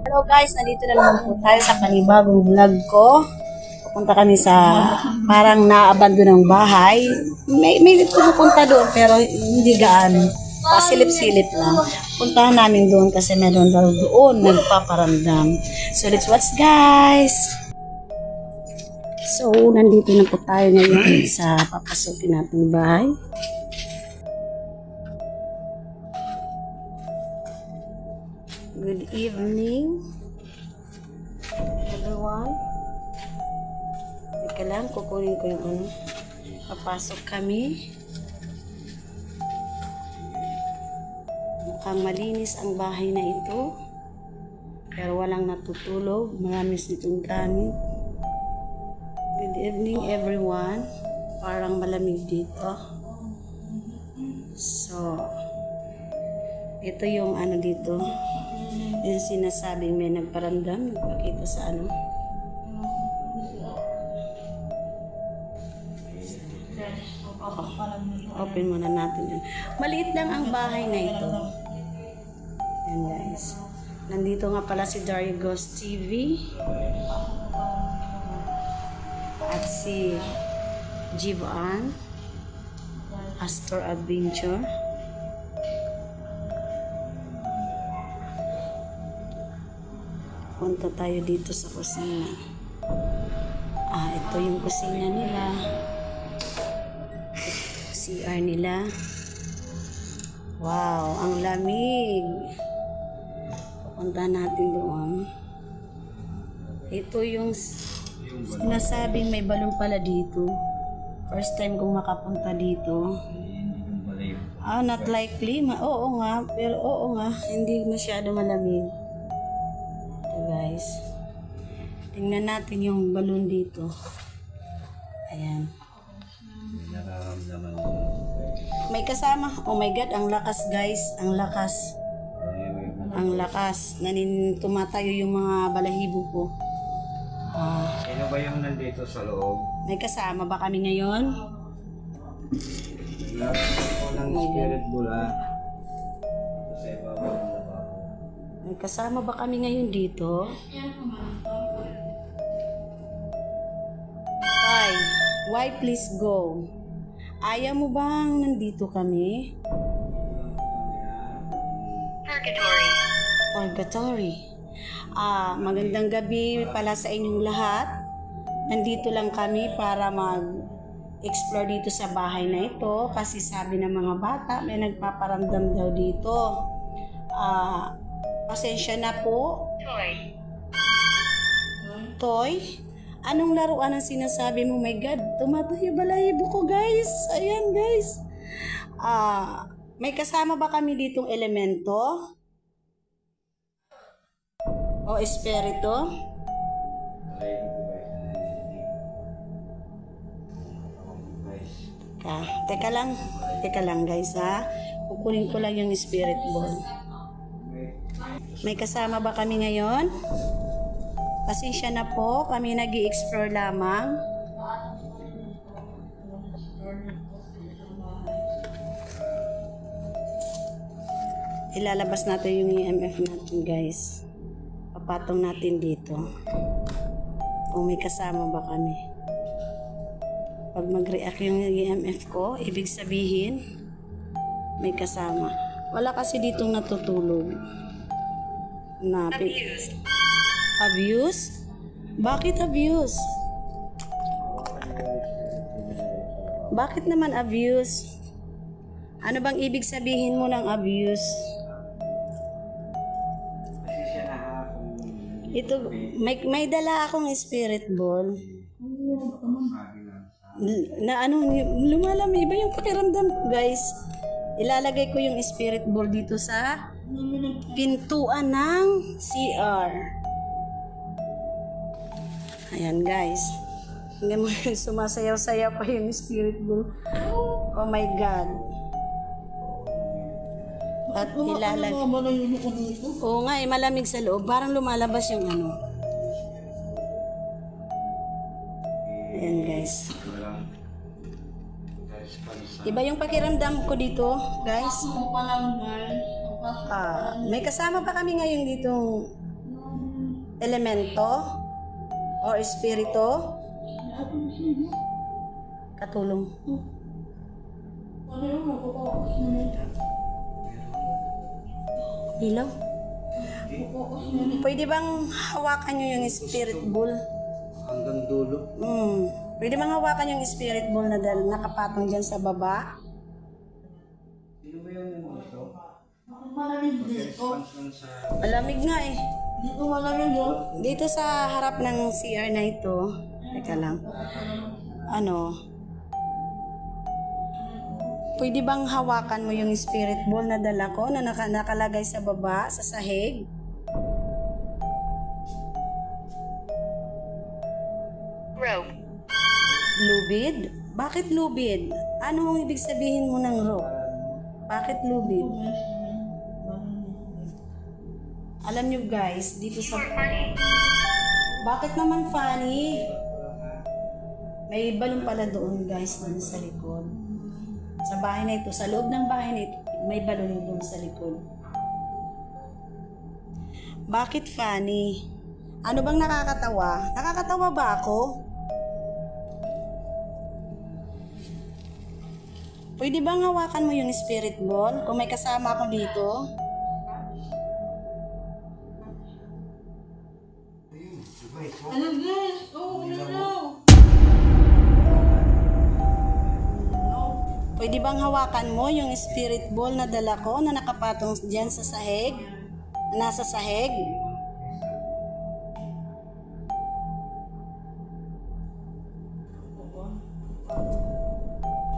Hello guys, nandito na naman po tayo sa panibagong vlog ko. Pupunta kami sa parang naabandonang bahay. May pupunta doon pero hindi gaano. Pasilip-silip lang. Puntahan namin doon kasi meron daw doon nagpaparamdam. So let's watch guys! So nandito na po tayo ngayon sa papasukin nating bahay. Good evening, everyone. Teka lang, kukunin ko yung ano. Papasok kami. Mukhang malinis ang bahay na ito. Pero walang natutulog. Marami itong gamit. Good evening, everyone. Parang malamig dito. So, ito yung ano dito. Yung sinasabing may nagparamdam, nagpakita sa ano. Open muna natin yan. Maliit lang ang bahay na ito. Yan guys. Nandito nga pala si Darigos TV. At si Jivan Astor Adventure. Punta tayo dito sa kusina. Ito yung kusina nila. CR nila. Wow, ang lamig. Pupunta natin doon. Ito yung sinasabing may balon pala dito. First time kong makapunta dito. Not likely. Oo nga, pero oo nga, hindi masyado malamig. Guys, tingnan natin yung balon dito. Ayan. May kasama. Oh my god, ang lakas guys, ang lakas. Ang lakas. Tumatayo yung mga balahibo ko. Sino ba yung nandito sa loob? May kasama ba kami ngayon? Walang spirit bula. Kasi May kasama ba kami ngayon dito? Why please go? Ayaw mo bang nandito kami? Purgatory. Magandang gabi pala sa inyong lahat. Nandito lang kami para mag-explore dito sa bahay na ito kasi sabi ng mga bata may nagpaparamdam daw dito. Pasensya na po. Toy? Anong laruan ang sinasabi mo? My God, tumatayo balahibo ko guys. Ayan guys. May kasama ba kami ditong elemento? O espiritu? Teka lang guys ha. Kukunin ko lang yung spirit ball. May kasama ba kami ngayon? Pasensya na po, kami nag-i-explore lamang. Ilalabas natin yung EMF natin guys. Papatong natin dito. Kung may kasama ba kami. Pag mag-react yung EMF ko, ibig sabihin may kasama. Wala kasi ditong natutulog. Abuse? Bakit abuse? Bakit naman abuse? Ano bang ibig sabihin mo ng abuse? Ito, may dala akong spirit ball. Na ano, lumalamig. Iba yung pakiramdam ko guys. Ilalagay ko yung spirit ball dito sa pintuan ng CR. Ayan guys. Hindi mo sumasayaw-sayaw pa yung spirit ball. Oh my God. At ilalagay. Oo nga malamig sa loob. Parang lumalabas yung ano. Ayan guys. Iba yung pakiramdam ko dito, guys. May kasama pa kami ngayon dito elemento or espiritu? Katulong. Ilaw? Pwede bang hawakan nyo yung spirit ball? Hanggang dulo. Pwede bang hawakan yung spirit ball na nakapatong dyan sa baba? Sino ba yung dito? Malamig dito. Malamig nga eh. Dito malamig yun. Dito sa harap ng CR na ito, teka lang, pwede bang hawakan mo yung spirit ball na dala ko na nakalagay sa baba, sa sahig? Rope. Lubid? Bakit lubid? Ano ang ibig sabihin mo ng rope? Bakit lubid? Alam nyo guys, dito sa... Bakit naman funny? May balon pala doon guys, doon sa likod. Sa bahay na ito, sa loob ng bahay na ito, may balon doon sa likod. Bakit funny? Ano bang nakakatawa? Nakakatawa ba ako? Pwede bang hawakan mo yung spirit ball kung may kasama ako dito? Ano guys? Oo, ano? Pwede bang hawakan mo yung spirit ball na dala ko na nakapatong dyan sa sahig? Nasa sahig?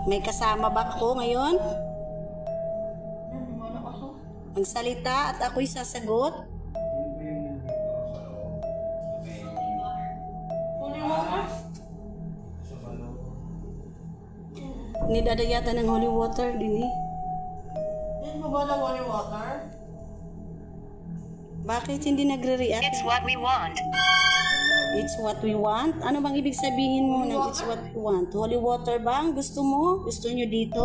May kasama ba ako ngayon? Magsalita at ako'y sasagot? Nidadayata ng holy water din eh. Hindi mo ba na holy water? Bakit hindi nagre-react? It's what we want. It's what we want? Ano bang ibig sabihin mo ng it's what we want? Holy water bang? Gusto mo? Gusto nyo dito?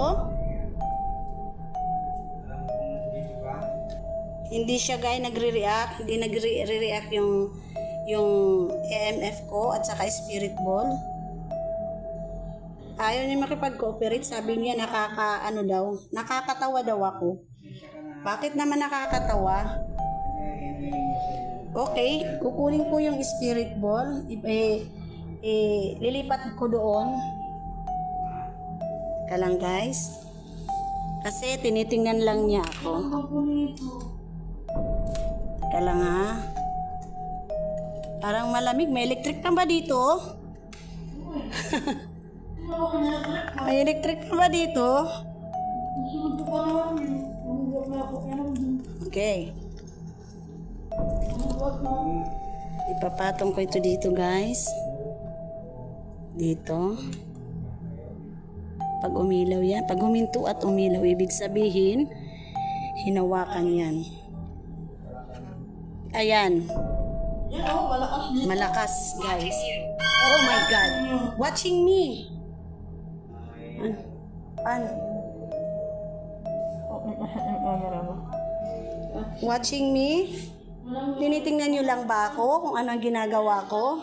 Hindi siya guys nagre-react. Hindi nagre-react yung EMF ko at saka spirit ball. Ayaw niya makipag-cooperate. Sabi niya nakakatawa daw ako. Bakit naman nakakatawa? Okay, kukunin ko yung spirit ball. Lilipat ko doon. Teka lang guys. Kasi tinitingnan lang niya ako. Teka lang ha. Parang malamig. May electric ka ba dito? May electric ka ba dito? Okay. Ipapatong ko ito dito guys. Dito. Pag umilaw yan. Pag huminto at umilaw, ibig sabihin, hinawakan yan. Ayan. Malakas guys. Oh my God. Watching me. Watching me? Tinitingnan nyo lang ba ako kung ano ang ginagawa ko?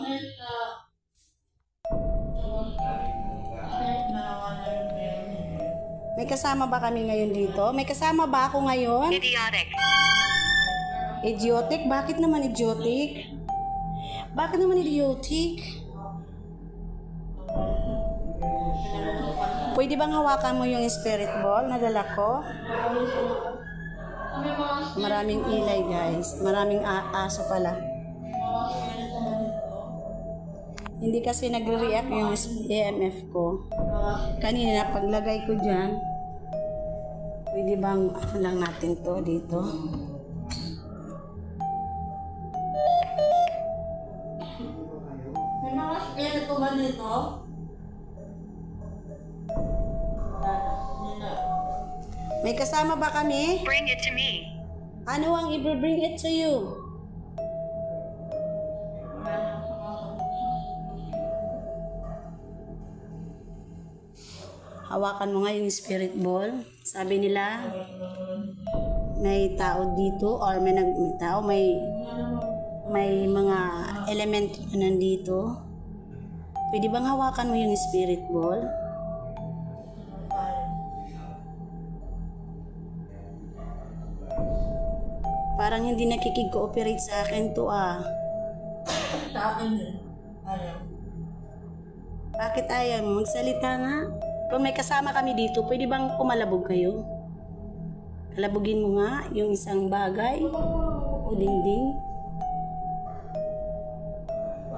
May kasama ba kami ngayon dito? May kasama ba ako ngayon? Idiotic. Idiotic? Bakit naman idiotic? Bakit naman idiotic? Pwede bang hawakan mo yung spirit ball na dala ko? Maraming ilay guys. Maraming aso pala. Hindi kasi nagre-react yung EMF ko. Kanina paglagay ko dyan, pwede bang lang natin to dito? May mga spirito ba dito? May kasama ba kami? Bring it to me. Ano ang i-bring it to you? Hawakan mo nga yung spirit ball. Sabi nila, may tao dito or may mga elemento na nandito. Pwede bang hawakan mo yung spirit ball? Parang hindi nakikig-cooperate sa akin to ah. Sa akin din. Ayaw. Bakit ayaw mo? Magsalita nga. Kung may kasama kami dito, pwede bang kumalabog kayo? Kalabugin mo nga yung isang bagay o dingding.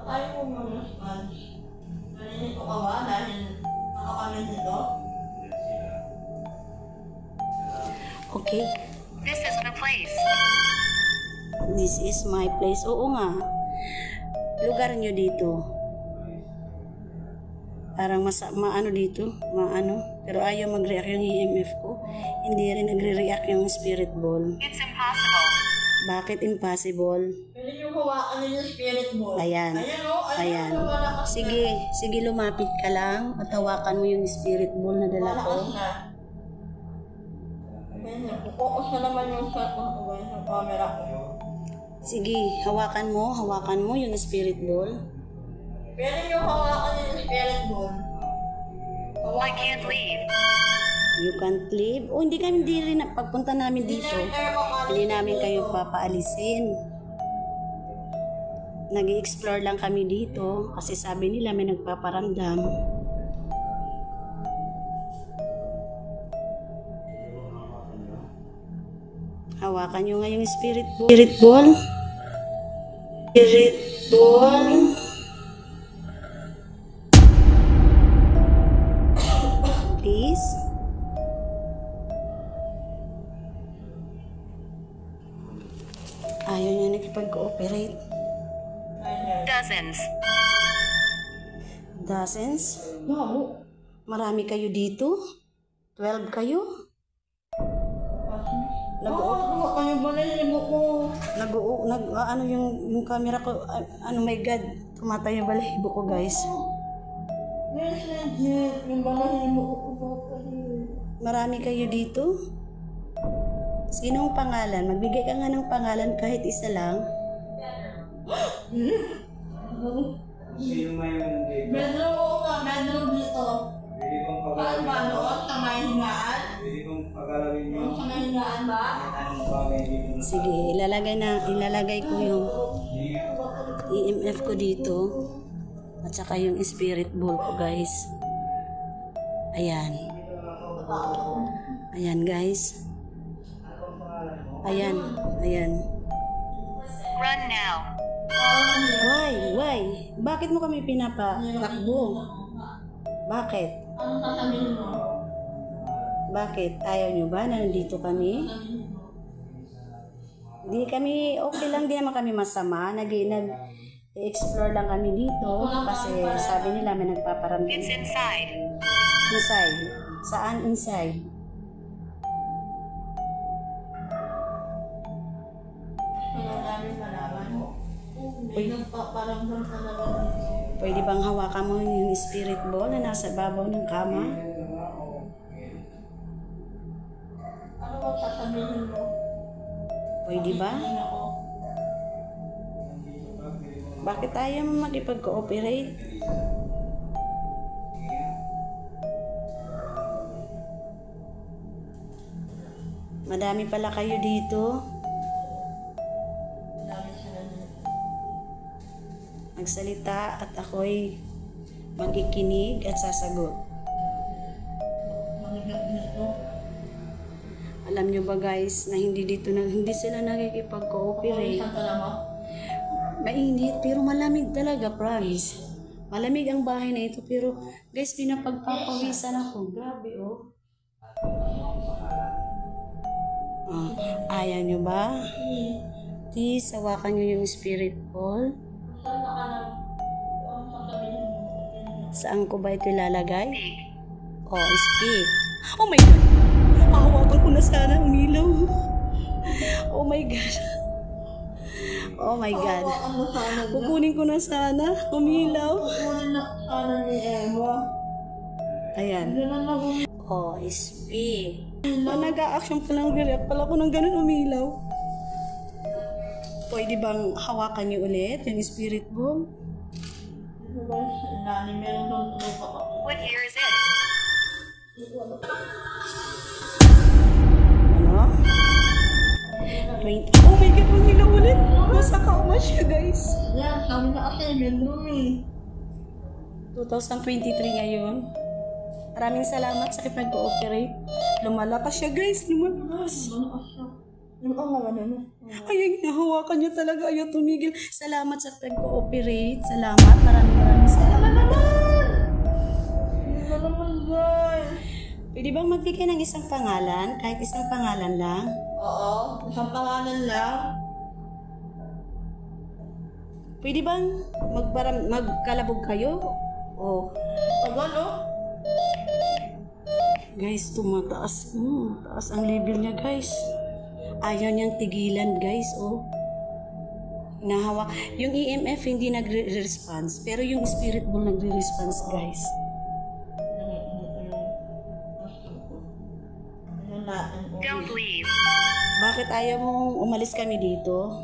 Ayaw mo mga sponge. Naninito ka ba dahil ako kami dito? Okay. This isn't a place. This is my place. Oo nga. Lugar nyo dito. Parang maano dito. Maano. Pero ayaw mag-react yung EMF ko. Hindi rin nagre-react yung spirit ball. It's impossible. Bakit impossible? Pwede yung hawakan nila yung spirit ball. Ayan. Ayan o. Ayan. Malakas Sige. Sige, lumapit ka lang at hawakan mo yung spirit ball na dala ko. Malakas na. Ayan, focus na naman yung cellphone ko guys, yung camera ko. Sige, hawakan mo yung spirit ball. Pwede yung hawakan nila yung spirit ball. I can't leave. You can't leave. O hindi rin pagpunta namin dito. Hindi namin kayo papaalisin. Nag-i-explore lang kami dito kasi sabi nila may nagpaparamdam. Hawakan nyo nga yung spirit ball. Spirit ball. Spirit ball. Please. Ayaw niya nakipag-cooperate. Dozens. Dozens? Wow. Marami kayo dito? 12 kayo? Kayo ba na yung ibo ko? Ano yung camera ko, ano my god, tumatayo balahibo ko guys. Yes, legit. Yung ba na yung ibo ko? Marami kayo dito? Sinong pangalan? Magbigay ka nga ng pangalan kahit isa lang. Sino nga yung nandito? Bedroom ko nga, bedroom dito. Pwede kong Paano pagalawin ba noon? Sa may hingaan? Pwede kong pagalawin yung Sa may hingaan ba? anong bagay dito na Sige, ilalagay ko yung EMF ko dito. At saka yung spirit ball ko guys. Ayan. Ayan guys. Ayan. Ayan. Run now. Why? Bakit mo kami pinapatakbo? Bakit? Ano sasabihin mo? Bakit? Ayaw nyo ba na nandito kami? Di kami, okay lang, di naman kami masama. Nag-explore lang kami dito kasi sabi nila may nagpaparamdam. It's inside. Inside? Saan inside? Kaya namin malaman mo. May nagpaparamdam talaga dito. Pwede bang hawakan mo yung spirit ball na nasa babaw ng kama? Ano ba sasabihin mo? Pwede ba? Tingin ako. Bakit ayaw mo makipag-cooperate? Madami pala kayo dito. Dami sila dito. Magsalita at ako'y magikinig at sasagot. Manigat dito. Alam nyo ba guys na hindi sila nakikipag-cooperate. Isang ka mo? Mainit pero malamig talaga, promise. Malamig ang bahay na ito pero guys pinapagpapawisan ako. Grabe oh. Ayaw nyo ba? Please, hawakan nyo yung spirit ball. Saan ka lang? Ano sasabihin mo? Saan ko ba ito ilalagay? Speak. Oh, speak. Oh my God! Hawakan ko na sana ang ilaw. Oh my God. Oh my God. Ano sana? Kukunin ko na sana. Umilaw. Kukunin na sana ni Emo. Ayan. Hindi na nabumi. Oh, speak. Oh, nag-a-action pa lang. React pala ko ng ganun umilaw. Pwede bang hawakan niyo ulit yung spirit ball? Ito guys, ilalim meron doon lupa pa. What year is it? Ano? 20. Oh my God, huwag nila ulit. Nasa kauma siya, guys. Yan, sabi na kasi, bedroom eh. 2023 ngayon. Maraming salamat sa kipag-cooperate. Lumalakas siya, guys. Lumalakas. Yung ang mga ano. Ay, nahawakan niya talaga. Ayaw tumigil. Salamat sa pag-cooperate. Salamat. Maraming salamat. Ano naman guys? Pwede bang magbigay ng isang pangalan? Kahit isang pangalan lang? Oo, isang pangalan lang. Pwede bang magkalabog kayo? O, Tagal oh. guys, tumataas. Taas ang level niya, guys. Ayaw niyang tigilan, guys. Oh. Nahawa. Yung EMF hindi nagre-response, pero yung spirit ball nagre-response, guys. Ano natin Don't leave. Bakit ayaw mong umalis kami dito?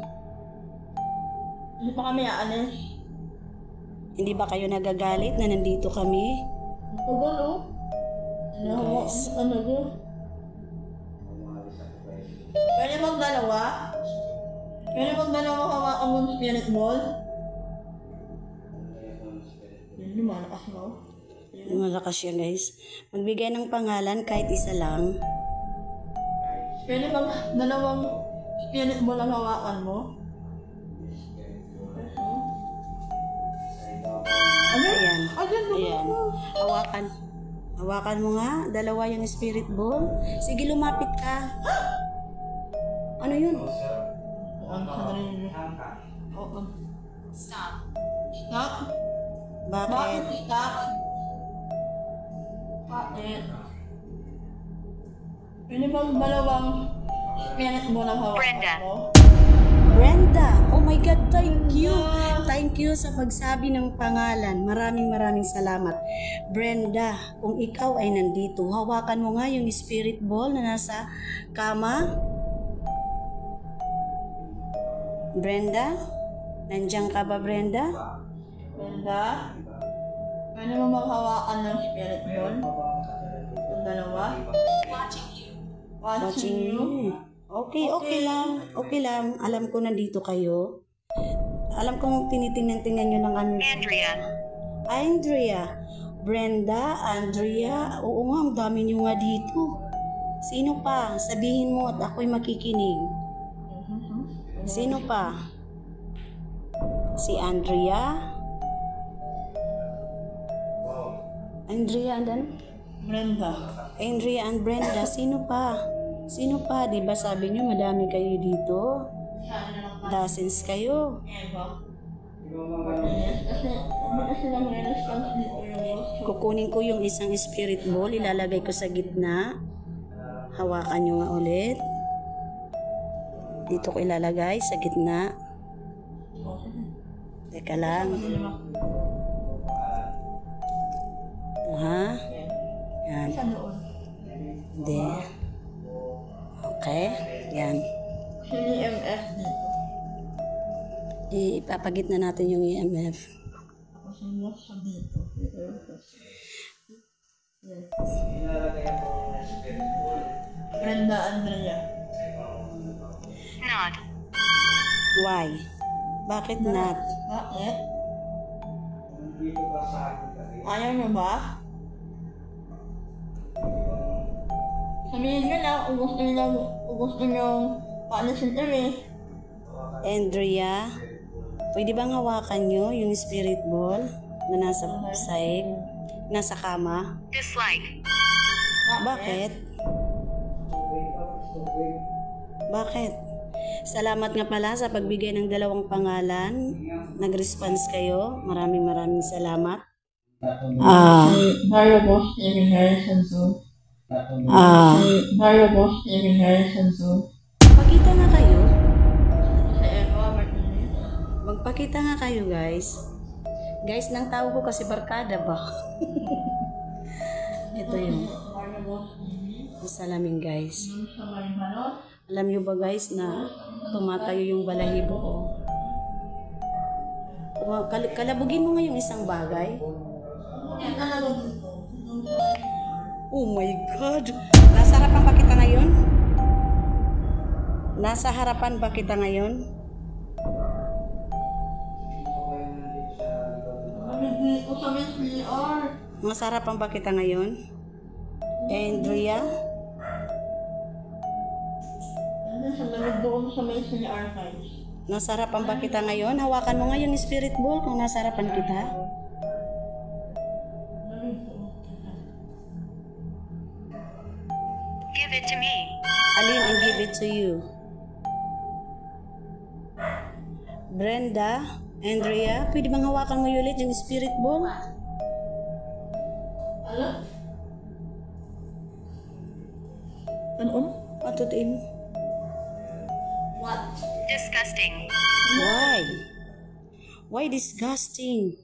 Hindi pa kami aalis. Hindi ba kayo nagagalit na nandito kami? Tagal oh. Ano Guys. ano ko? Pwede magdalawa? Pwede magdalawa hawakan mo ng spirit ball? Hindi malakas mo. Malakas siya, guys. Magbigay ng pangalan kahit isa lang. Pwede bang dalawang spirit ball ang hawakan mo? Ano? Ayan. Ayan, Ayan. Hawakan. Hawakan mo nga. Dalawa yung spirit ball. Sige, lumapit ka. Ano yun? Ang sarili. Oo. Stop. Stop? Bakit? Bakit stop? Bakit? Pwede bang dalawang spirit ball ang hawakan Brenda. mo? Brenda. Oh my God, thank you. Thank you sa pagsabi ng pangalan. Maraming salamat. Brenda, kung ikaw ay nandito, hawakan mo nga yung spirit ball na nasa kama. Brenda? Nandiyan ka ba, Brenda? Brenda? Pwede mo bang hawakan ng spirit ball? Ang dalawa? Watching you. Okay lang. Okay lang. Alam ko nandito kayo. Alam kong tinitingnan nyo ng ano. Andrea. Andrea. Brenda, Andrea. Oo nga, ang dami nyo nga dito. Sino pa? Sabihin mo at ako'y makikinig. Sino pa? Si Andrea? Andrea and then? Brenda. Andrea and Brenda. Sino pa? Sino pa? Diba sabi nyo madami kayo dito? Dozens kayo. Eva. Kasi lang response dito yung Kukunin ko yung isang spirit ball, ilalagay ko sa gitna. Hawakan nyo nga ulit. Dito ko ilalagay sa gitna. Teka lang. Ha? Yan. sa noon. Hindi. Okay. Yan. Yung EMF dito. Ipapagit na natin yung EMF. Tapos yung nasa dito. Yes. Brenda Andrea. Not. Why? Bakit not? Bakit? Ayaw nyo ba? Sabihin nyo lang kung gusto nyo paalisin kami. Andrea, pwede bang hawakan nyo yung spirit ball na nasa sahig, nasa kama? Dislike. Bakit? Bakit? Salamat nga pala sa pagbigay ng dalawang pangalan. Nag-response kayo. Maraming salamat. Variable Steven Harrison Zoo. Variable Steven Harrison Zoo. Magpakita nga kayo. Sa Eva Martinez. Magpakita nga kayo, guys. Guys, nang tawag ko kasi barkada ba? Ito yung Variable Steven. salamin, guys. Yung sa may balon. Alam nyo ba, guys, na tumatayo yung balahibo ko? Kalabugin mo nga yung isang bagay. Yan talaga dito. Oh my God! Nasa harapan ba kita ngayon? Nasa harapan ba kita ngayon? Dito sa may CR. Nasa harapan ba kita ngayon? Andrea? Ano sa lamig doon sa may CR guys. Nasa harapan ba kita ngayon? Hawakan mo nga yung spirit ball kung nasa harapan kita. Give it to me. Alin and give it to you. Brenda, Andrea, pwede bang hawakan mo ulit yung spirit ball? Ano? Ano? Patutin. What? Disgusting. Why? Why disgusting?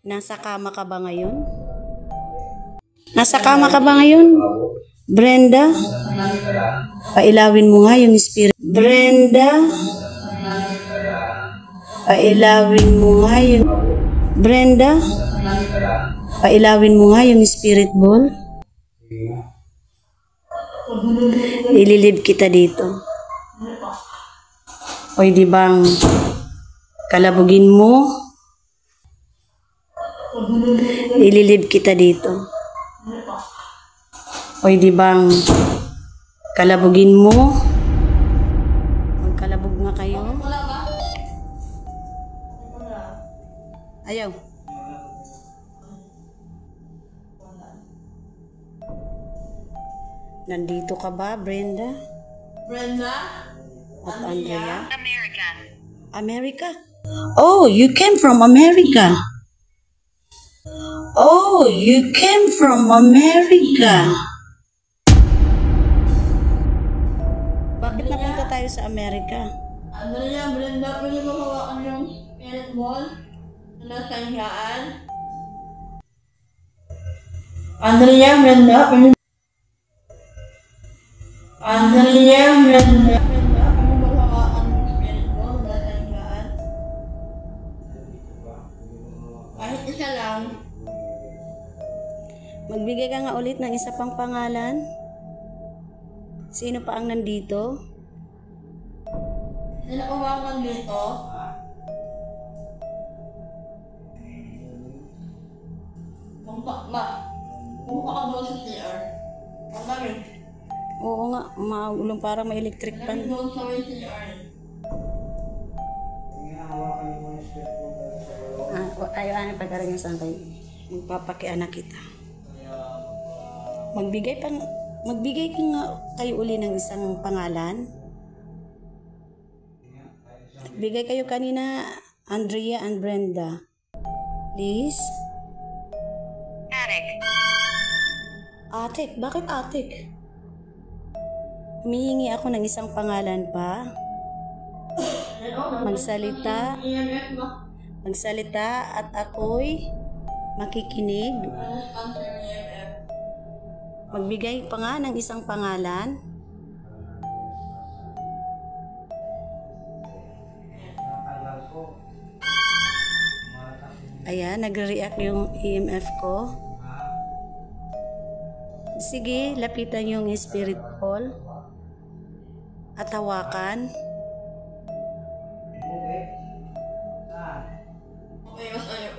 Nasa kama ka ba ngayon? Nasa kama ka ba ngayon? Brenda? Pailawin mo nga yung spirit. Brenda? Pailawin mo nga yung... Brenda? Pailawin mo nga yung spirit ball. Ililib kita dito. Pwede bang kalabugin mo? Ililib kita dito. Pwede bang kalabugin mo? Magkalabog nga kayo. Wala ba? Ayaw. Nandito ka ba, Brenda? Brenda? At Andrea? America. America? Oh, you came from America. Oh, you came from America. Bakit napunta tayo sa Amerika? Andrea, Brenda, pwede mo hawakan yung spirit ball na nasa higaan? Andrea, Brenda, pwede Andrea, Brenda, pwede mo hawakan yung spirit ball na nasa higaan? Kahit isa lang. Magbigay ka nga ulit ng isa pang pangalan. Sino pa ang nandito? Sino umakan dito? Kung ka doon sa CR. Ang dami. Oo nga, maulong parang may electric Dami pan. doon sa may CR. Ayaw na pagkarang yung sangkay. Magpapakianak kita. Magbigay ka nga kayo uli ng isang pangalan. Bigay kayo kanina, Andrea and Brenda. Please. Attic. Atik, bakit Atik? Humihingi ako ng isang pangalan pa. Magsalita. EMF ba? Magsalita at ako'y makikinig. Answer EMF. Magbigay pa nga ng isang pangalan. Ayan, nagre-react yung EMF ko. Sige, lapitan yung spirit ball. At hawakan. Okay, mas ayaw.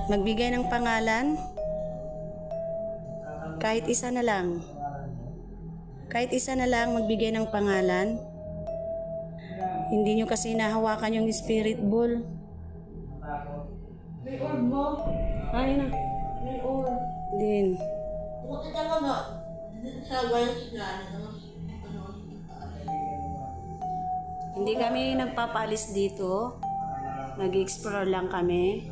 Magbigay ng pangalan. Kahit isa na lang. Kahit isa na lang magbigay ng pangalan. Hindi nyo kasi nahawakan yung spirit ball. May orb mo. Ay na. May orb. Din. Buti talaga. Sa wireless gani. Hindi kami nagpapalis dito. Nag-explore lang kami.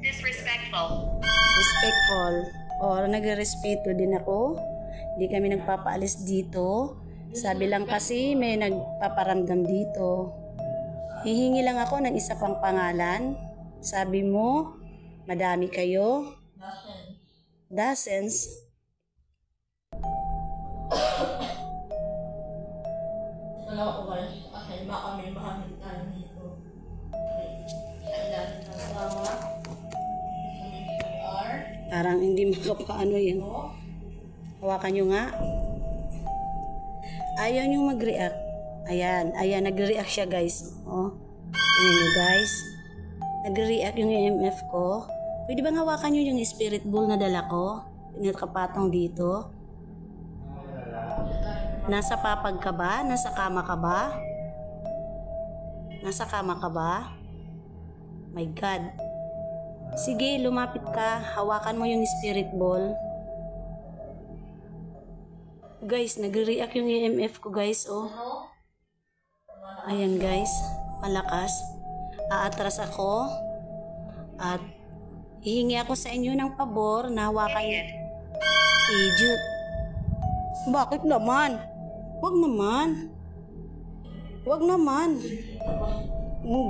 Disrespectful. Respectful. Or nagrespeto din ako. Hindi kami nagpapaalis dito. Sabi lang kasi may nagpaparamdam dito. Hihingi lang ako ng isa pang pangalan. Sabi mo, madami kayo. Dozens. Dalawa ko guys, kasi baka may mahamil tayo dito. Okay. Sa ilalim ng kama. CR. Parang hindi makapaano yan. Ito. Hawakan nyo nga. Ayaw nyo mag-react. Ayan, ayan, nag-react siya guys. Oh, ayan nyo guys. Nag-react yung EMF ko. Pwede bang hawakan nyo yung spirit ball na dala ko? Nakapatong dito. Nasa papag ka ba? Nasa kama ka ba? Nasa kama ka ba? My God. Sige, lumapit ka. Hawakan mo yung spirit ball. Guys, nagre-react yung EMF ko guys, oh. Ayan guys, malakas. Aatras ako. At hihingi ako sa inyo ng pabor na hawakan yung idiot. Bakit naman? Wag naman. Wag naman.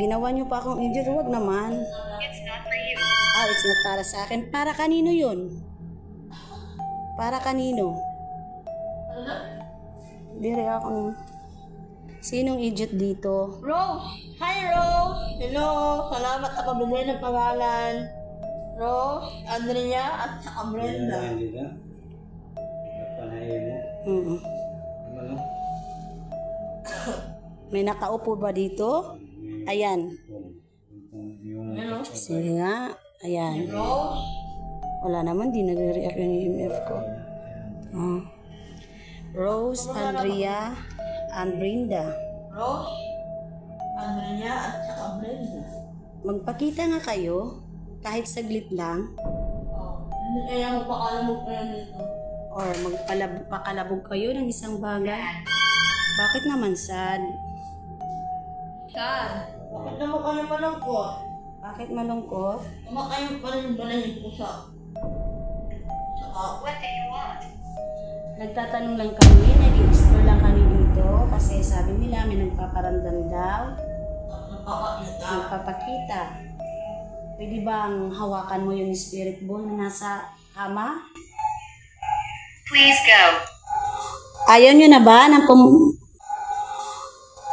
Ginawa niyo pa akong idiot, wag naman. It's not for you. It's not para sa akin. Para kanino yun? Para kanino? Dire ako. Sinong idiot dito? Rose! Hi Rose! Hello! Salamat sa pabigay ng pangalan. Rose, Andrea, at saka Brenda. Hindi na. Panayin mo. Ano? May nakaupo ba dito? Ayan. Yung Sige nga. Ayan. Rose, Wala naman, di nagre-react yung EMF ko. Rose, Andrea, and Brenda. Rose, Andrea, at saka Brenda. Magpakita nga kayo, kahit saglit lang, Hindi kaya magpakalamog kayo nito. or magpakalabog kayo ng isang bagay. Bakit naman sad? Saan? Bakit naman ka naman ang ko? Bakit malungkot? Kumakain pa rin ba na yung pusa? Saka, What do you want? Nagtatanong lang kami, nag-i-explore lang kami dito kasi sabi nila may nagpaparamdam daw, napakakita. nagpapakita. Pwede bang hawakan mo yung spirit ball na nasa kama? Please go. Ayaw nyo na ba ng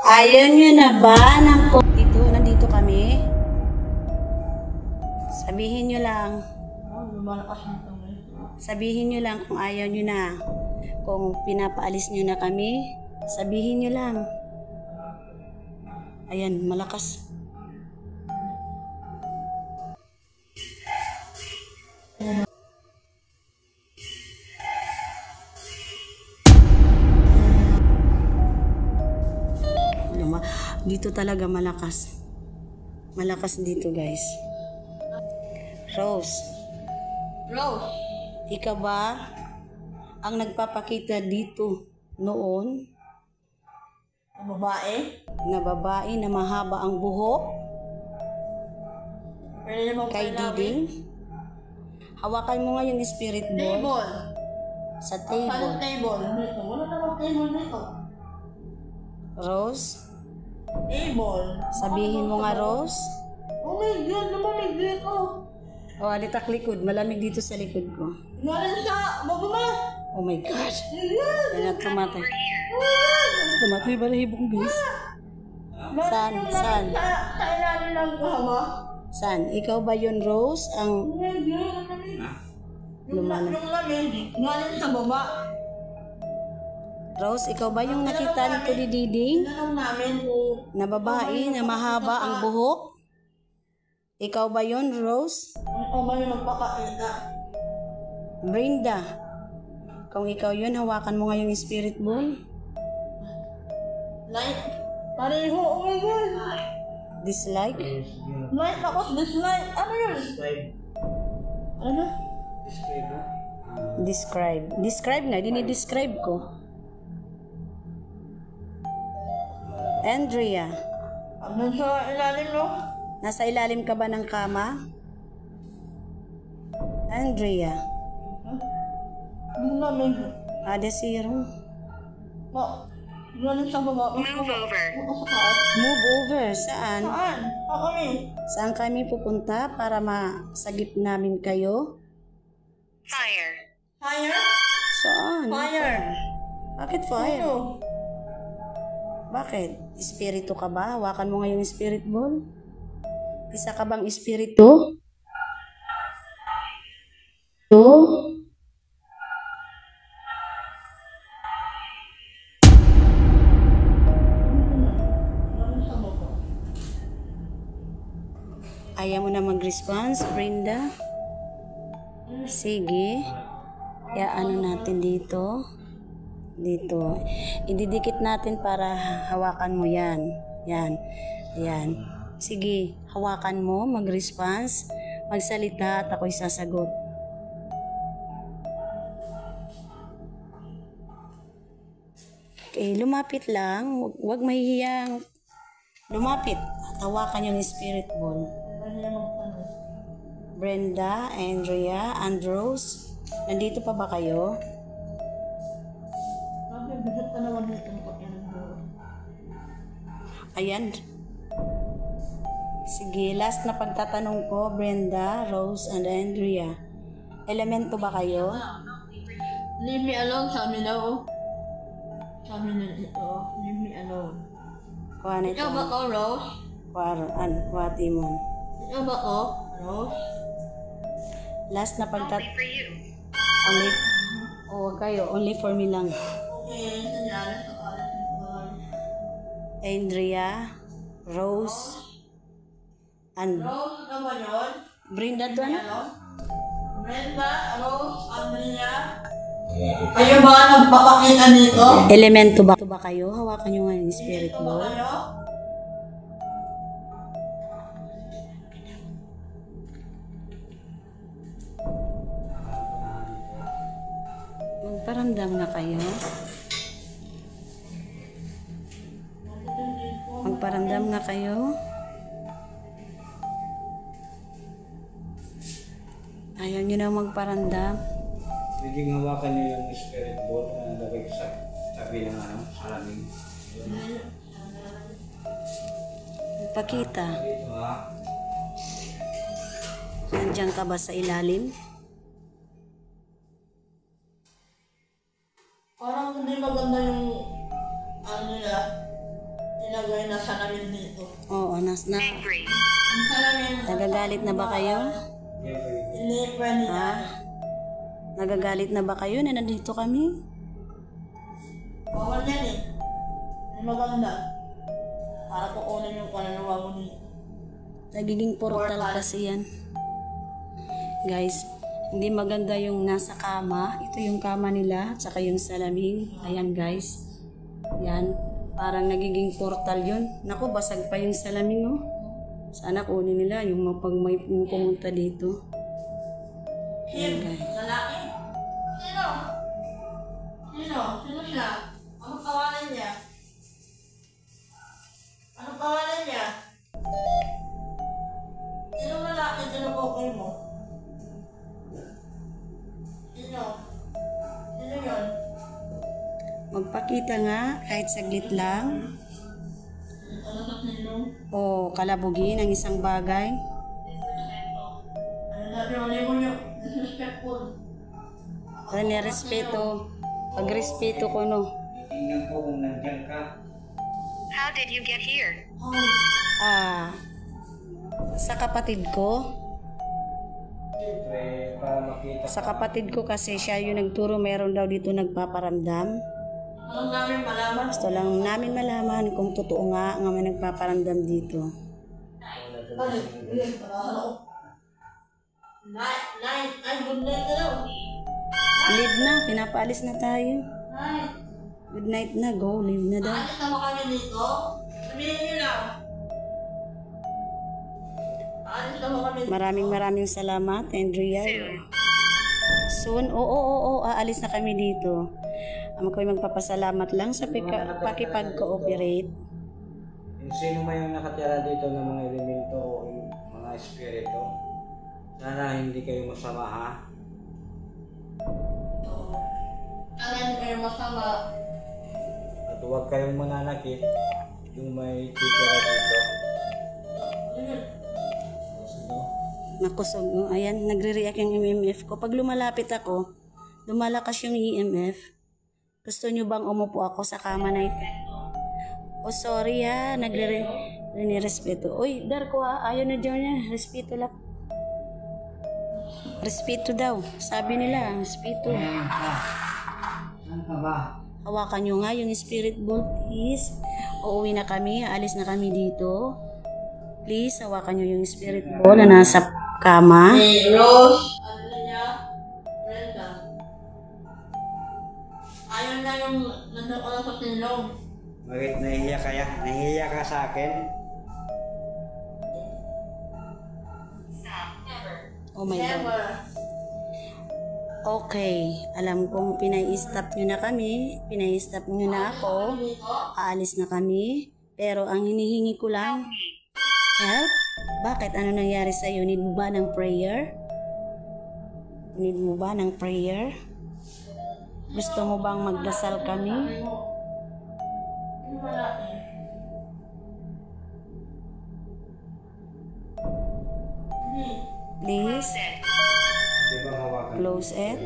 Ayaw nyo na ba ng Dito, nandito kami. Sabihin nyo lang. Lumalakas nito ngayon. Sabihin nyo lang kung ayaw nyo na. Kung pinapaalis nyo na kami, sabihin nyo lang. Ayan, malakas. Dito talaga malakas. Malakas dito guys. Rose, Rose, ikaw ba ang nagpapakita dito noon ang babae. na babae na mahaba ang buhok Pwede naman kay kayo namin. Diding? Hawakan mo nga yung spirit ball Table. sa Saan table. table? Dito. Wala namang table dito. Rose, Table. sabihin mo nga Rose. Oh my God, naman dito. O, alitak likod. Malamig dito sa likod ko. Galing sa bababa. Oh my God. Ayan. Ayan, tumatay. Oh my God. Tumatay ba na hibong guys? Saan? Saan? Sa ilalim ng kama. Saan? Ikaw ba yun, Rose? Ang Oh my God, ang lamig. Lumana. Yung lamig, galing sa baba. Rose, ikaw ba yung nakita nito ni Diding? Tinanong namin kung Na babae na mahaba ang buhok? Ikaw ba yun, Rose? ano ba yung magpapakita. Brenda, kung ikaw yun, hawakan mo nga yung spirit ball. Light. Pareho, oh my God. Dislike? Light tapos dislike. Ano yun? Ano? Describe. Describe nga, dinidescribe ko. Andrea, Ano sa ilalim, no? nasa ilalim ka ba ng kama? Andrea, Yung lamig. Ada zero. Galing sa baba. Move over. Ako sa taas. Move over. Saan? Saan? Ako eh. Saan kami pupunta para masagip namin kayo? Fire. Fire? Saan? Fire. Bakit fire? Ano? Bakit? Espiritu ka ba? Hawakan mo nga yung spirit ball. Isa ka bang espiritu? Ayaw mo na mag-response, Brenda? Sige. Kaya ano natin dito? Dito. Ididikit natin para hawakan mo yan. Yan. Ayan. Sige, hawakan mo, mag-response, magsalita at ako'y sasagot. Okay, lumapit lang. Huwag mahihiyang lumapit. At hawakan yung spirit ball. Brenda, Andrea, Andros, nandito pa ba kayo? Ayan. Sige, last na pagtatanong ko, Brenda, Rose, and Andrea. Elemento ba kayo? Leave me alone, sabi daw. Sabi na ito, leave me alone. Kuha na ito. Ikaw ba ko, Rose? Kuha Timon. Ikaw ba ko, Rose? Last na Only pagtatanong. for you. Only, wag kayo. Only for me lang. Okay, nangyari sa kalat ko. Andrea, Rose, and Rose, ano ba yun? Brenda to ano? Ano? Brenda, Rose, Andrea. Kayo ba nagpapakita nito? Elemento ba kayo? Hawakan nyo nga yung spirit Ito ba ball. kayo? Magparamdam na kayo. Magparamdam na kayo. Ayaw nyo na magparamdam. Pwedeng hawakan niyo yung spirit ball na nalagay sa tabi ng salamin. Pakita. Dito ha. Nandiyan ka ba sa ilalim? Parang hindi maganda yung ano nila. Nilagay na salamin dito. Oo, Angry. Ang salamin. nagagalit na ba kayo? Hindi pwede na. Ha? Nagagalit na ba kayo na nandito kami? Bawal yan eh. Hindi maganda. Para kukunin yung kaluluwa mo dito. Nagiging portal kasi yan. Guys, hindi maganda yung nasa kama. Ito yung kama nila, at saka yung salamin. Ayan guys. Yan. Parang nagiging portal yun. Naku, basag pa yung salamin, no? Sana kunin nila yung pag may pumunta dito. Ayan guys. Lalaki? Sino? Sino? Sino siya? Anong kawalan niya? Anong kawalan niya? Sino lalaki? Sino bukay mo? Sino? Sino yun? Magpakita nga, kahit saglit lang. Ano sa sino? O kalabugin ang isang bagay. Ano na yung mo niyo? Disrespectful. Respeto. Pagrespeto ko, no? Tingnan ko kung nandiyan ka. How did you get here? Sa kapatid ko. Siyempre, para makita Sa kapatid ko kasi siya yung nagturo, meron daw dito nagpaparamdam. Anong namin malaman? Gusto lang namin malaman kung totoo nga may nagpaparamdam dito. Balik. Night. Ay, good night na daw. Leave na, pinapaalis na tayo. Night. Good night na, go, leave na daw. Aalis naman kami dito. Sabihin niyo lang. Aalis naman kami dito. Maraming salamat, Andrea. Soon, oo, aalis na kami dito. Ako'y magpapasalamat lang sa pakipag-cooperate. Yung sino man yung nakatira dito ng mga elemento o yung mga espiritu, sana hindi kayo masama ha. Sana hindi kayo masama. At huwag kayong mananakit yung may titira dito. Sino? Nakusog. Ayan, nagre-react yung EMF ko. Pag lumalapit ako, lumalakas yung EMF. Gusto nyo bang umupo ako sa kama na ito? Oh, sorry ha. Nagre-respeto. Uy, Darko ha. Ayaw na dyan niya. Respeto lang. Respeto daw. Sabi nila, respeto. Saan ka ba? Hawakan nyo nga yung spirit ball, please. Uuwi na kami. Aalis na kami dito. Please, hawakan nyo yung spirit ball na nasa kama. Hey, Rose, Andrea, Brenda. Ayaw na yung nandun ko lang sa silong. Bakit nahihiya kaya? Nahihiya ka sa akin? Oh my God. Never. Okay. Alam kong pinai-stop nyo na kami. Pinai-stop nyo na ako. Aalis na kami. Pero ang hinihingi ko lang, help? Bakit? Ano nangyari sa'yo? Need mo ba ng prayer? Need mo ba ng prayer? Gusto mo bang magdasal kami? Please, Di ba hawakan? close it.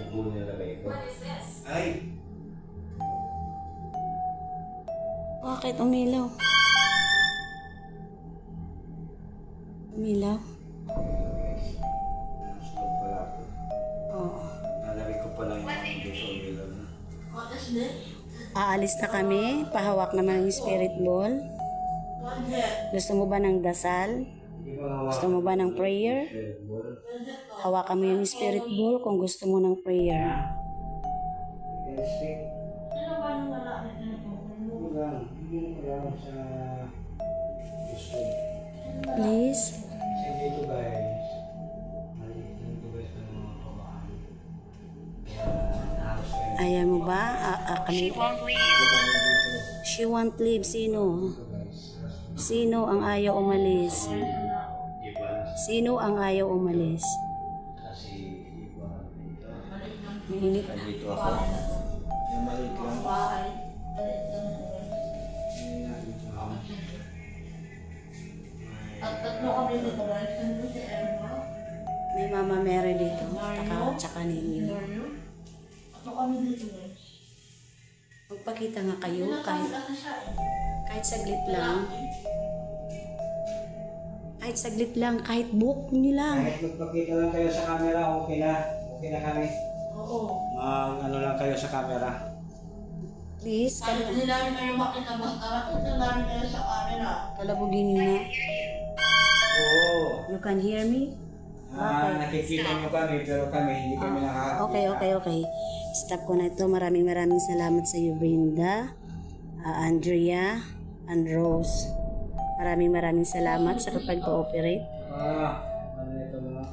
Ay! Bakit umilaw? Umilaw? Stop pala ako. Oo. Nalari ko pala yung mga dito umilaw na. What is this? Aalis na kami. Pahawak naman yung spirit ball. What is it? Gusto mo ba ng dasal? Di ba hawakan? Gusto mo ba ng prayer? Hawakan mo yung spirit ball kung gusto mo ng prayer. You can speak. Ano ba yung wala? Hindi lang sa gusto. Please. Kasi dito guys, dito guys ng mga pabaan. Kaya halos kayo Ayaw mo ba? She Kami. won't leave. dito. She won't leave. Sino? Dito guys. Sino ang ayaw umalis? Iba Sino ang ayaw umalis? kasi iba dito. Mahilig. Dito ako. Yung maliit lang. Bahay. Hindi natin ito. At tatlo kami dito guys. Nandun si Emma. May Mama Mary dito. Tsaka ninyo. Tatlo kami dito guys. Magpakita nga kayo Pinatawag kahit, kasi siya eh. kahit saglit lang. Kahit saglit lang. Kahit book nyo lang. Kahit magpakita lang kayo sa camera, okay na. Okay na kami. Oo. Ano lang kayo sa camera. Please, Kahit hindi namin kayo makita, basta makita namin kayo sa camera. kalabugin nyo na. Oo. You can hear me? Nakikita nyo kami, pero kami hindi kami nakakakita. Okay. Stop ko na ito. Maraming salamat sa iyo, Brenda, Andrea, and Rose. Maraming salamat sa pag-cooperate. Ano ito mga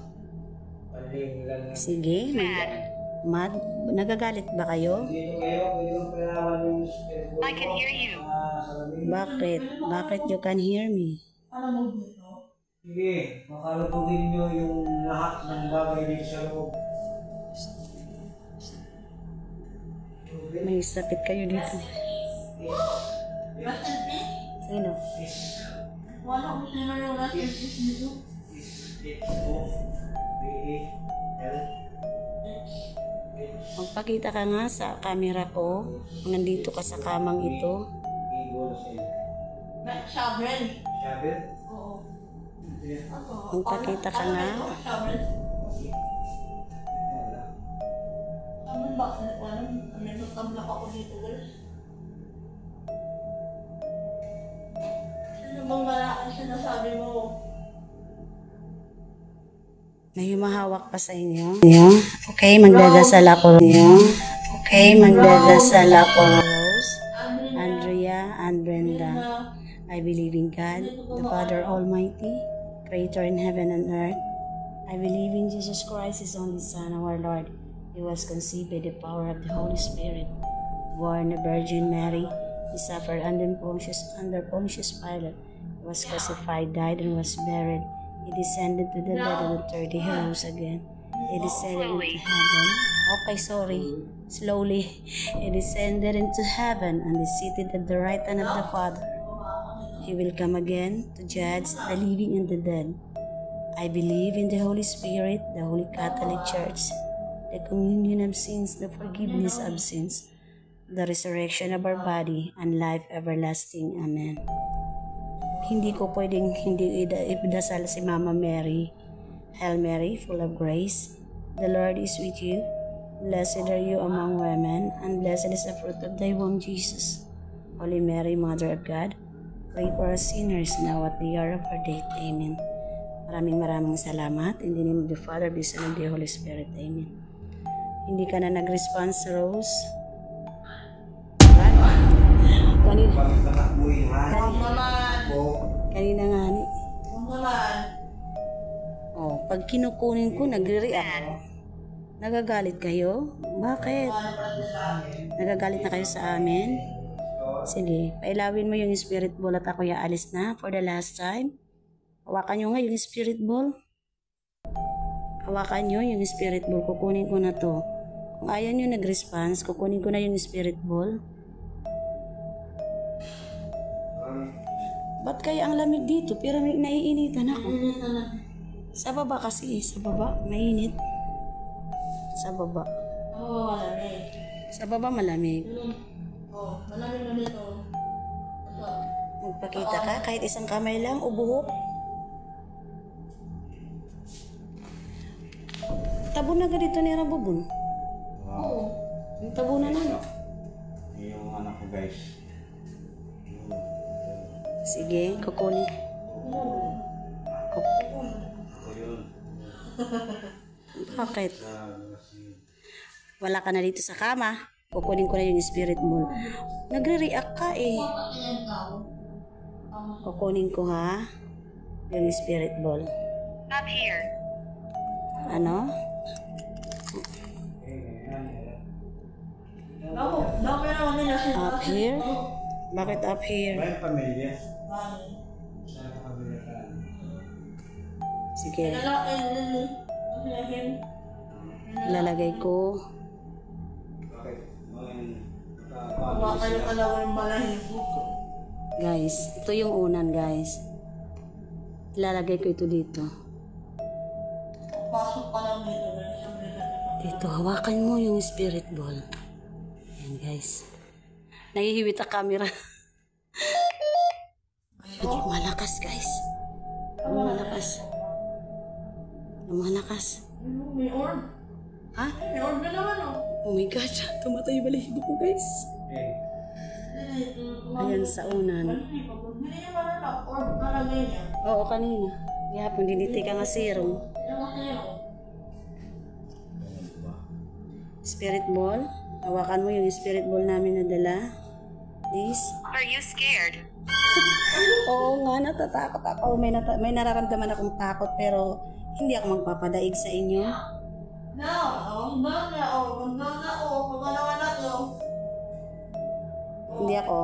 paling lang. Sige, Mad, nagagalit ba kayo? Dito kayo, pwede mong palawan yung spirit board I can mo. hear you. Bakit? Bakit you can hear me? Ano mo dito? Sige, makalubugin nyo yung lahat ng bagay dito sa loob. May sakit kayo dito. Rest in peace? Sino? Wala kung sino yung rest in peace dito. Magpakita ka nga sa camera ko. Nandito ka sa kamang ito. Sabrel. Sabi? Oo. Magpakita ka nga. Sabrel. Wala. Sabrel ba? May tablak ako dito guys. Sino bang wala ang sinasabi mo? May humahawak pa sa inyo. Okay, magdadasal ako. Okay, magdadasal ako. Rose, Andrea, and Brenda. I believe in God, the Father Almighty, Creator in heaven and earth. I believe in Jesus Christ, His only Son, our Lord. He was conceived by the power of the Holy Spirit, born of Virgin Mary. He suffered under Pontius Pilate. He was crucified, died, and was buried. He descended to the dead, and the third day he rose again. He descended into heaven. Okay, sorry. Slowly. He descended into heaven and is seated at the right hand of the Father. He will come again to judge the living and the dead. I believe in the Holy Spirit, the Holy Catholic Church, the communion of sins, the forgiveness of sins, the resurrection of our body, and life everlasting. Amen. Hindi ko pwedeng hindi ipdasal si Mama Mary. Hail Mary, full of grace, the Lord is with you. Blessed are you among women, and blessed is the fruit of thy womb, Jesus. Holy Mary, Mother of God, pray for us sinners now at the hour of our death. Amen. Maraming salamat. In the name of the Father, the Son, and the Holy Spirit. Amen. Hindi ka na nag-response, Rose. Kanina. Kanina nga ni. Oh, pag kinukunin ko, nagre-react. Nagagalit kayo? Bakit? Nagagalit na kayo sa amin? Sige, pailawin mo yung spirit ball at ako alis na for the last time. Hawakan nyo nga yung spirit ball. Hawakan nyo yung spirit ball. Kukunin ko na to. Kung ayaw nyo nag-response, kukunin ko na yung spirit ball. Ba't kaya ang lamig dito? Pero may naiinitan ako. Sa baba kasi, sa baba, mainit. Sa baba. Oo, malamig. Sa baba malamig. Oo, malamig na dito. Magpakita ka kahit isang kamay lang o buhok. Tabo na ka dito ni Rabubun. Oo. Yung tabo na nun. Yung anak ko guys. Sige, kukunin. Bakit? Wala ka na dito sa kama. Kukunin ko na yung spirit ball. Nagre-react ka eh. Kukunin ko ha. Yung spirit ball. Up here. Ano? Dami naman nila siya. Up here? Bakit up here? May pamilya. Sa pamilya. Sige. Lalagay ko. Bakit? Baka kayo kalawa yung balahin ko. Guys, ito yung unan guys. Ilalagay ko ito dito. Pasok ka lang dito. Dito, hawakan mo yung spirit ball. Ayan guys. Nahihiwit ang camera. Lumalakas guys. Lumalakas. Lumalakas. May orb. Ha? May orb na naman oh. Oh my God. Tumatay yung balahibo ko guys. Ayan sa unan. Hindi naman na orb nalagay niya. Oo, kanina. Gihapon, diniti ka nga serum. Spirit ball. Hawakan mo yung spirit ball namin na dala. Please. Are you scared? Oo nga, natatakot ako. May nararamdaman akong takot pero hindi ako magpapadaig sa inyo. No, Hindi ako.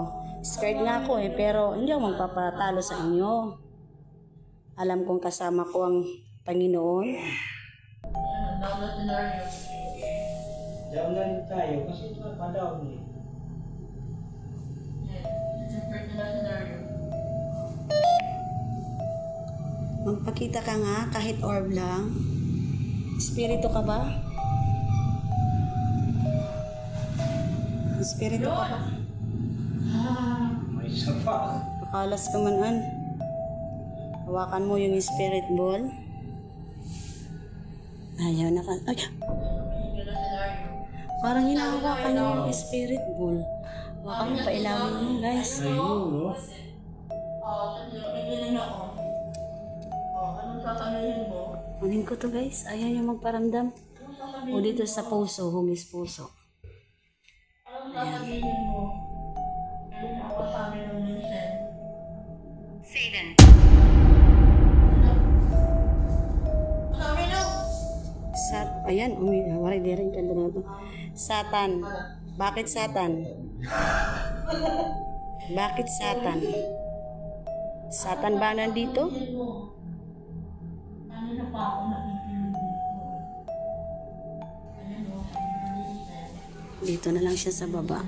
Scared nga ako eh, pero hindi ako magpapatalo sa inyo. Alam kong kasama ko ang Panginoon. Down na rin tayo kasi ito pa-down eh. Magpakita ka nga kahit orb lang. Espiritu ka ba? Espiritu ka ba? May isa pa. Pakalas ka man an. Hawakan mo yung spirit ball. Ayaw na ka. Ay! Parang hinahawakan niyo yung spirit ball. Hawakan mo, pailawin mo guys. Ayun, no? Anong tatanggalin mo? Kunin ko to guys. Ayaw niyo magparamdam. O dito sa puso, hugis puso. Anong tatanggalin mo? Ano ako sa amin ng minsan? Satan. Ayan, wari di rin kanda na ito. Satan. Bakit Satan? Bakit Satan? Satan ba nandito? Ano na pa ako nakikinig dito? Dito na lang siya sa baba.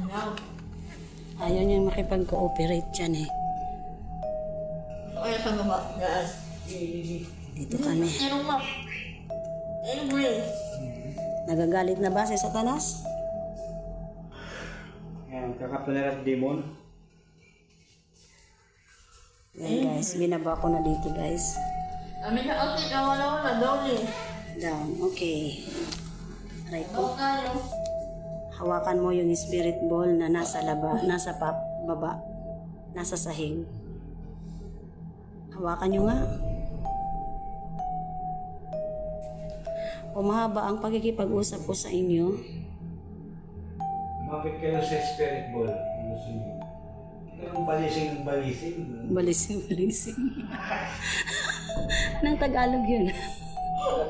Ayaw niyang makipag-cooperate dyan eh. Kaya sa baba. Yan. Dito kami. Anong map? Angry. Nagagalit na ba si Satanas? Magkakapunerat demon. Yan guys, binaba ko na dito guys. Kami na otik na wala down eh. Down, okay. Aray ko. Down tayo. Hawakan mo yung spirit ball na nasa baba, nasa sahig. Hawakan nyo nga. Umahaba ang pagkikipag-usap ko sa inyo. Mapit kayo sa spirit ball. Yung balising. Balising. Nang Tagalog yun.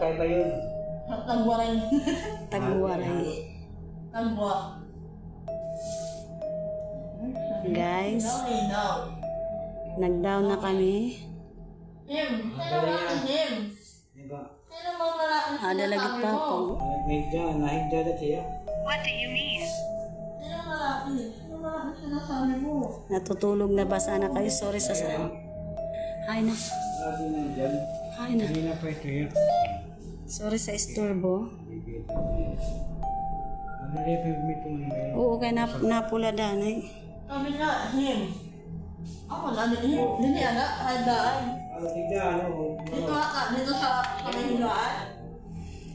Kaya ba yun? Tagwaray. Tagwaray. Tagwa. Guys, Down eh, down. nag-down na kami. Him. Sino ba him? Diba? Sino ba malaki Ada lagi pa po. Nahigda na siya. What do you mean? Sino malaki? Sino malaki sinasabi mo? Natutulog na ba sana kayo? Sorry sa Hi na. Sabi na dyan. Hi na. Hindi na pa ito yun. Sorry sa istorbo. Ano rin pa ito ngayon? Oo, kaya napula danay. Sabi nga, him. Ako na, him. Dili anak, handaan. Higda, ano? Dito ata, dito sa kamahigaan.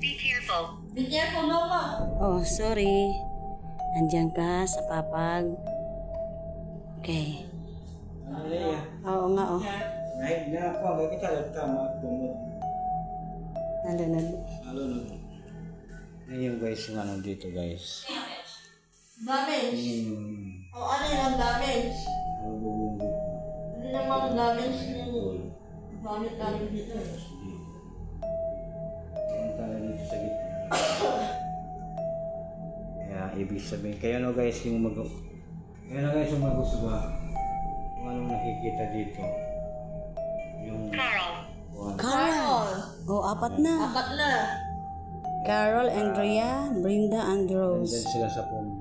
Be careful. Be careful, mama. Oh, sorry. Andiyan ka sa papag. Okay. Ano rin yan? Oo nga, oh. Nahigda ako. Hanggang kita lang tama. Tumot. Nalunod. Yan yung guys, yung ano dito guys. Damage. O ano yung damage? Hindi naman damage yung gamit namin dito. Ang tala dito sa gitna. Kaya ibig sabihin, kaya no guys yung magustuhan. Kung anong nakikita dito. Yung Carl. Carol. Oh, apat na. Apat na. Carol, Andrea, Brenda, and Rose. nandyan sila sa phone.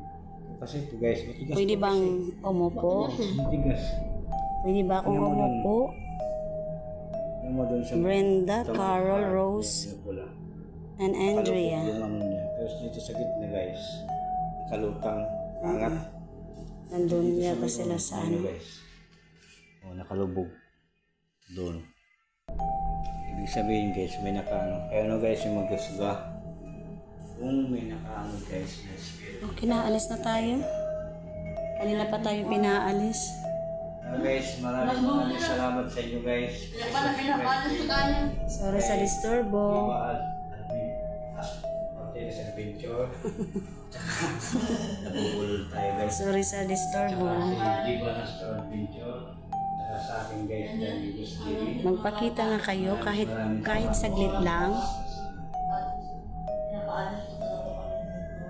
Kasi ito guys, matigas. Pwede bang umupo? Matigas. Pwede ba akong umupo? Yung mo doon sa Brenda, Carol, Rose, yung pula. and Andrea. Yung ano niya. Pero dito sa gitna guys, kalutang, angat. Nandun yata sila sa ano. Guys. Oh, nakalubog. Doon. Ibig sabihin guys, may nakaano. Kaya ano guys, yung magkasuga. Kung may nakaano guys, na spirit. Okay na, alis na tayo. Kanina pa tayo pinaalis. Guys, maraming salamat sa inyo guys. Kaya pala pinapaalis sa kanya. Sorry sa disturbo. Pati sa adventure. Nabubulol tayo guys. Sorry sa disturbo. Hindi ba na sa adventure? Saka sa akin guys, dahil gusto TV. Magpakita nga kayo kahit saglit lang. Pinapaalis ko talaga kami dito.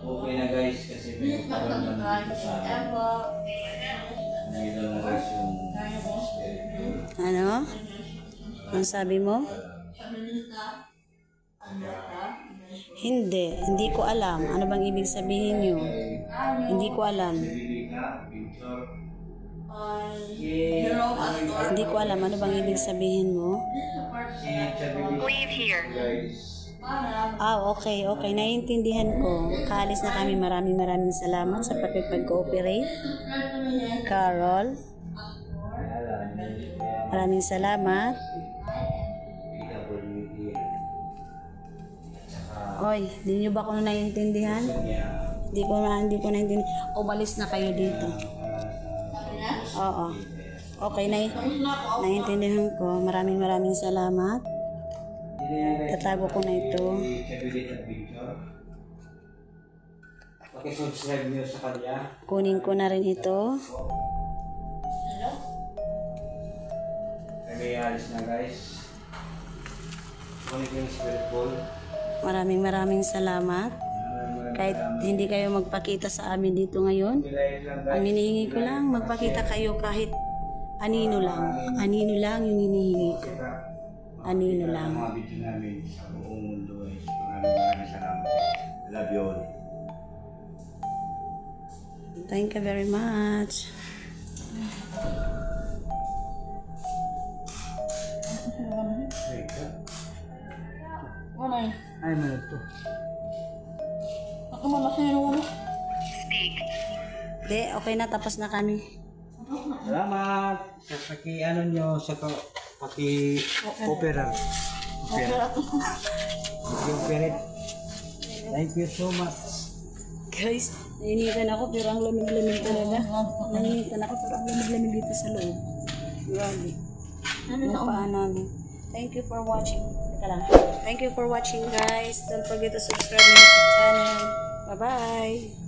Okay na guys, kasi may nagparamdam dito sa akin. Nandito na guys yung spirit. Ano? Ang sabi mo? Hindi ko alam. Ano bang ibig sabihin nyo? Hindi ko alam. Hindi ko alam. Ano bang ibig sabihin mo? Leave here. Okay. Naiintindihan ko. Kaalis na kami. Maraming salamat sa pakipag-cooperate. Carol. Maraming salamat. Oy, di nyo ba ako naiintindihan? Hindi ko naiintindihan. Umalis na kayo dito. Oo. Okay, naiintindihan ko. Maraming salamat. Tatago ko na ito. Paki-subscribe nyo sa kanya. Kunin ko na rin ito. Kami alis na guys. Kunin ko yung spirit ball. Maraming salamat. Kahit hindi kayo magpakita sa amin dito ngayon, ang hinihingi ko lang, magpakita kayo kahit anino lang. Anino lang yung hinihingi ko. Anino lang. Mga video namin sa buong mundo guys. Maraming salamat. Love you all. Thank you very much. Ano yun? Ay, manot to. Ako mamasino mo. Speak. De, okay na, tapos na kami. Salamat sa paki-ano nyo, sa paki-opera. Paki-opera. Thank you so much. Guys, nainitan ako pero ang lamig-lamig talaga. Nainitan ako pero ang lamig-lamig dito sa loob. Grabe. Yung paa namin. Thank you for watching. Teka lang. Thank you for watching guys. Don't forget to subscribe to my channel. Bye-bye.